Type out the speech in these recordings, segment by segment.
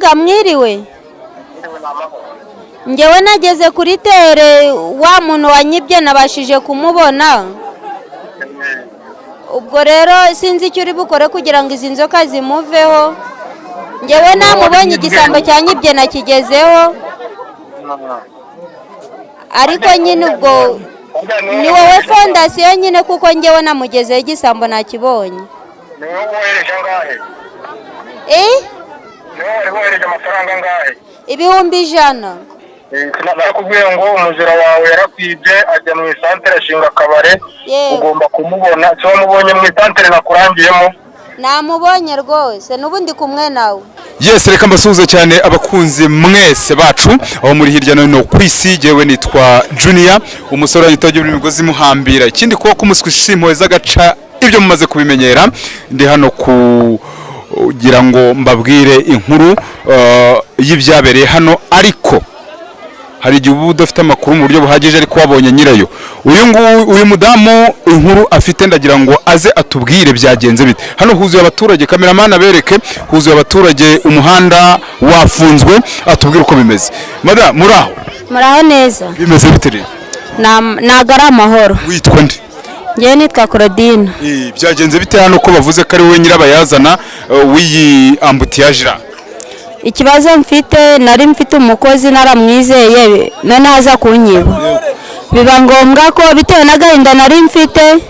Musa mwiriwe ngewe nageze kuri tere wa muntu wanyibye nabashije kumubona ubwo rero sinzi icyo uri bukore kugira ngo izi nzoka zimuveho ngewe namubonye igisambo cyanyibye nakigezeho ariko nyine ubwo ni wowe fondasiyo nyine kuko ngewe namugezeho igisambo nakibonye ibihumbi 100 nakubwiye ngo umujura wawe yarakwibye ajya mu isantere ashinga akabare ugomba kumubona cyo wamubonye mu isantere nakurangiyemo namubonye rwose n'ubundi kumwe nawe Yes, reka mbasuhuze cyane abakunzi mwese bacu aho muri hirya no hino ku isi. Jewe nitwa Junior, umusore witagiye muri migozi muhambira. Ikindi kuba kumuswishimo z'agaca ibyo mumaze kubimenyera. Ndi hano kugira ngo mbabwire inkuru y'ibyabereye hano, ariko hari igihe uba udafite amakuru mu buryo buhagije ariko wabonye nyirayo. Uyu mudamu inkuru afite ndagira ngo aze atubwire byagenze bite. Hano huzuye abaturage, cameraman abereke, huzuye abaturage, umuhanda wafunzwe, atubwire uko bimeze. Madam, muraho neza? Bimeze bite rero? Nagara amahoro. Witwa nde? Ngewe nitwa Claudine. Byagenze bite hano ko bavuze ko ari we nyirabayazana w'iyi ambutiyage? Ikibazo mfite, nari mfite umukozi naramwizeye none aza kunyiba, biba ngombwa ko bitewe n'agahinda nari mfite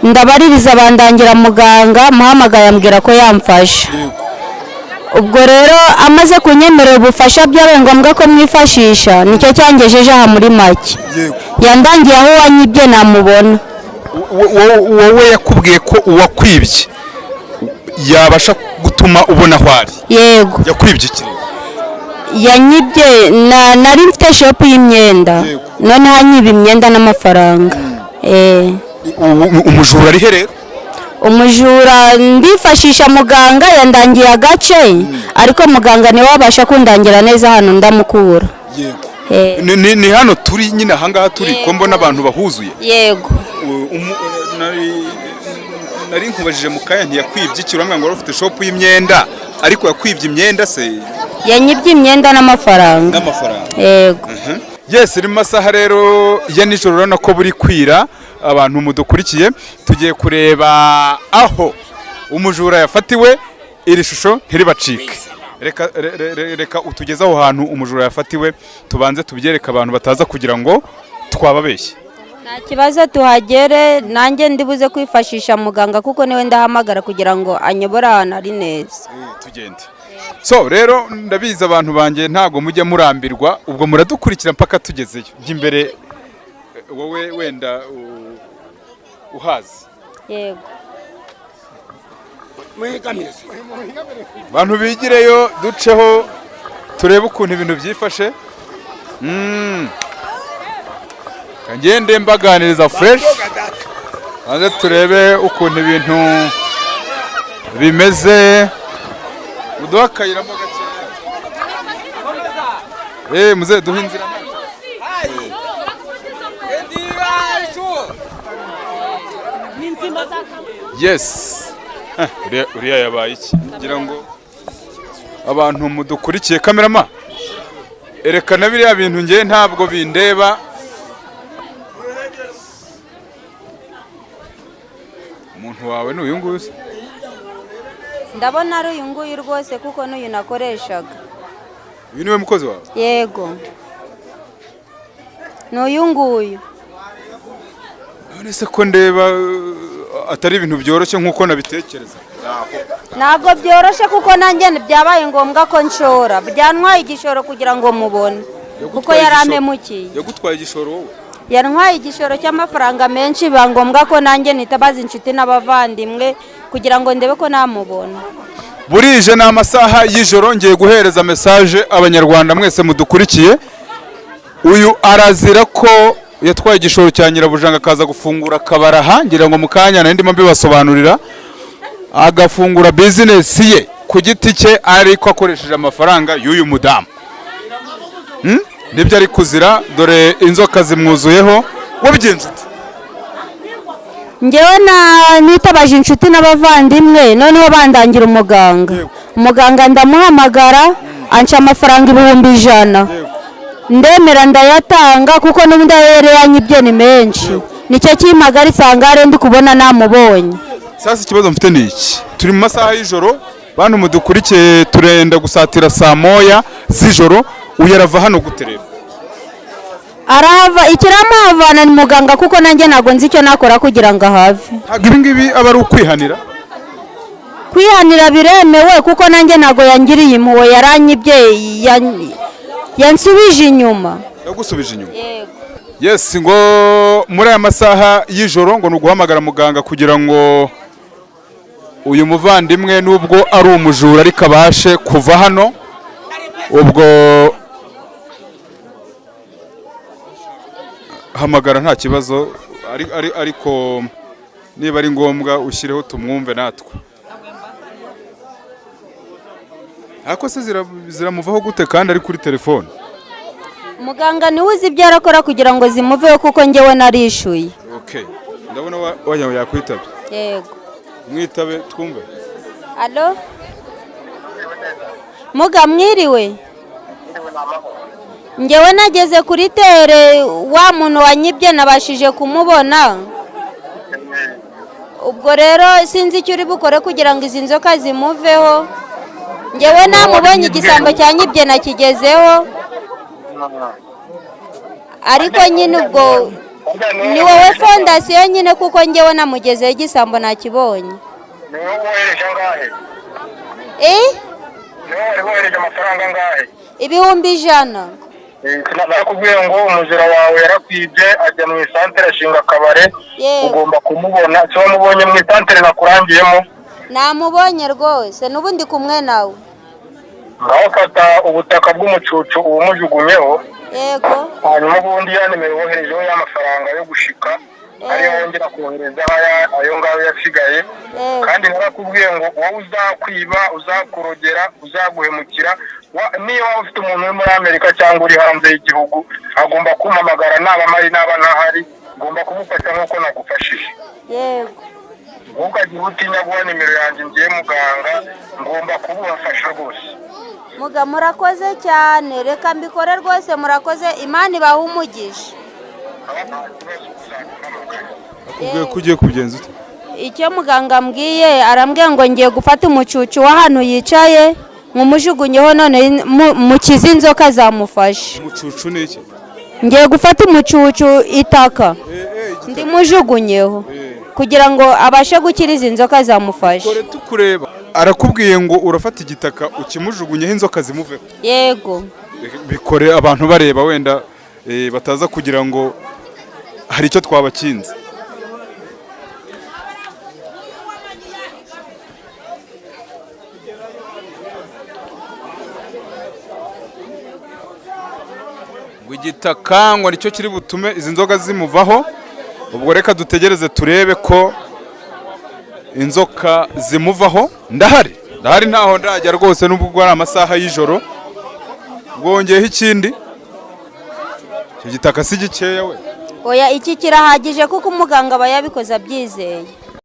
ndabaririza bandangira muganga muhamagaye ambwira ko yamfasha. Ubwo rero amaze kunyemerera ubufasha byabaye ngombwa ko mwifashisha, nicyo cyangejeje aha muri make. Yandangiye aho wanyibye namubona. Wowe yakubwiye ko uwakwibye yabasha gutuma ubona aho ari? Yego. Yakwibye iki? Yanyibye nari mfite shop y'imyenda, none hanyiba imyenda n'amafaranga. Umujura ari he rero? Umujura ndifashisha muganga yandangiye agace, ariko muganga niwe wabasha kundangira neza hano ndamukura. Ni hano turi nyine ahangaha turi ko mbona abantu bahuzuye. Yego. Nari nkubajije mukaya ntiyakwibye iki? Uramwanga ngo ufite shop y'imyenda ariko yakwibye imyenda se? Yanyibye imyenda n'amafaranga. Yego. Yes, iri masaha rero ya nijoro urabona ko buri kwira. Abantu mudukurikiye tugiye kureba aho umujura yafatiwe. Iri shusho ntiribacike. Reka utugeze aho hantu umujura yafatiwe, tubanze tubyereka abantu bataza kugira ngo twababeshye. Nta kibazo tuhagere, nanjye ndibuze kwifashisha muganga kuko niwe ndahamagara kugira ngo anyobore ahantu ari neza. Tugende. So rero ndabiza abantu banjye ntago mujya murambirwa, ubwo muradukurikira mpaka tugezeyo. Imbere wowe wenda uhazi. Yego. Bantu bigireyo duceho turebe ukuntu ibintu byifashe. Kangende mbaganiriza fresh. Maze turebe ukuntu ibintu bimeze. Uduhakayiramo gake. Muze duhinzira. Yes. Uriya yabaye iki? Ngira ngo abantu mudukurikiye, cameraman erekana biriya bintu ngiye ntabwo bindeba. Umuntu wawe ni uyu nguyu? Ndabona ari uyu nguyu rwose kuko n'uyu nakoreshaga. Uyu niwe mukozi wawe? Yego. N'uyu nguyu. None se ko ndeba atari ibintu byoroshye nkuko nabitekereza? Ntabwo byoroshye kuko nanjye byabaye ngombwa ko nshora. Byantwaye igishoro kugira ngo mubone. Kuko yaramemukiye. Yagutwaye igishoro wowe? Yantwaye igishoro cy'amafaranga menshi, biba ngombwa ko nanjye nitabaza inshuti n'abavandimwe kugira ngo ndebe ko namubona. Burije na amasaha y'ijoro ngiye guhereza message abanyarwanda mwese mudukurikiye. Uyu arazira ko yatwaye igishoro cya Nyirabujanga akaza gufungura kabaraha, ngira ngo mukanya nandi mbi basobanurira, agafungura business ye ku giti cye ariko akoresheje amafaranga y'uyu mudamu. Nibyo ari kuzira, dore inzoka zimwuzuyeho. Wabigenze ute? Ngewe nitabaje inshuti n'abavandimwe, noneho bandangira umuganga. Umuganga ndamuhamagara, anca amafaranga 100,000 ndemera ndayatanga kuko n'ubundi yari yanyibye ni menshi nicyo kimpagaritse angare ndi kubona namubonye. Sasa ikibazo mfite ni iki, turi mu masaha y'ijoro, bantu mudukurikiye turenda gusatira saa moya z'ijoro, uyu arava hano gute rero? Arava ikiramuhavana ni muganga kuko nanjye ntago nzi icyo nakora kugira ngo ahave. Ntabwo ibi ngibi aba ari ukwihanira? Kwihanira biremewe kuko nanjye ntago yangiriye impuhwe, yaranyibye yansubije inyuma. Yagusubije inyuma? Yego. Yes, ngo muri aya masaha y'ijoro ngo nuguhamagara muganga kugira ngo uyu muvandimwe nubwo ari umujura ariko abashe kuva hano. Ubwo hamagara nta kibazo, ariko niba ari ngombwa ushyireho tumwumve natwe. Ako se ziramuvaho gute kandi ari kuri telefone? Muganga niwe uzi ibyo arakora kugira ngo zimuveho kuko njyewe narishuye. Okay, ndabona wanyawe yakwitabye. Yego. Mwitabe twumve. Allo? Muga mwiriwe? Njyewe nageze kuri tere, wa muntu wanyibye nabashije kumubona. Ubwo rero sinzi icyo uri bukore kugira ngo izi nzoka zimuveho. Njyewe namubonye igisambo cyanyibye nakigezeho. Ariko nyine ubwo ni wowe fondasiyo nyine kuko njyewe namugezeho igisambo nakibonye. Ni wowe wohereje angahe? Ni wowe wohereje amafaranga angahe? 100,000. Nakubwiye ngo umuzira wawe yarakwibye ajya mu isantere ashinga akabare, ugomba kumubona. Cyo wamubonye mu isantere nakurangiyemo? Namubonye rwose, n'ubundi kumwe nawe. Naho fata ubutaka bw'umucucu ubumujugunyeho. Yego. Hanyuma ubundi ya nimero woherejeho y'amafaranga yo gushika ariyo wongera kohereza ayo ngayo yasigaye. Kandi narakubwiye ngo wowe uzakwiba, uzakurogera, uzaguhemukira, niyo waba ufite umuntu uri muri Amerika cyangwa uri hanze y'igihugu agomba kumpamagara, naba mari naba ntahari, ngomba kumufasha nk'uko nagufashije. Yego. Ntukagire utinya guha nimero yanjye, ngiye muganga, ngomba kubufasha rwose. Muga murakoze cyane, reka mbikore rwose, murakoze, Imana ibahe umugisha. Akubwiye ko ugiye kubigenza ute? Icyo muganga ambwiye, arambwiye ngo ngiye gufata umucucu wa hano yicaye nkumujugunyeho none mukiza inzoka zamufashe. Umucucu ni iki? Ngiye gufata umucucu itaka ndimujugunyeho kugira ngo abashe gukira izi nzoka zamufashe. Kore tukureba. Arakubwiye ngo urafata igitaka ukimujugunyeho inzoka zimuveho? Yego. Bikore abantu bareba wenda bataza kugira ngo hari icyo twabakinze. Igitaka ngo nicyo kiri butume izi nzoga zimuvaho. Ubwo reka dutegereze turebe ko inzoka zimuvaho. Ndahari ntaho ndajya rwose, nubwo ari amasaha y'ijoro. Bwongeyeho ikindi, icyo gitaka si gikeya we. Oya, iki kirahagije kuko umuganga aba yabikoze abyizeye.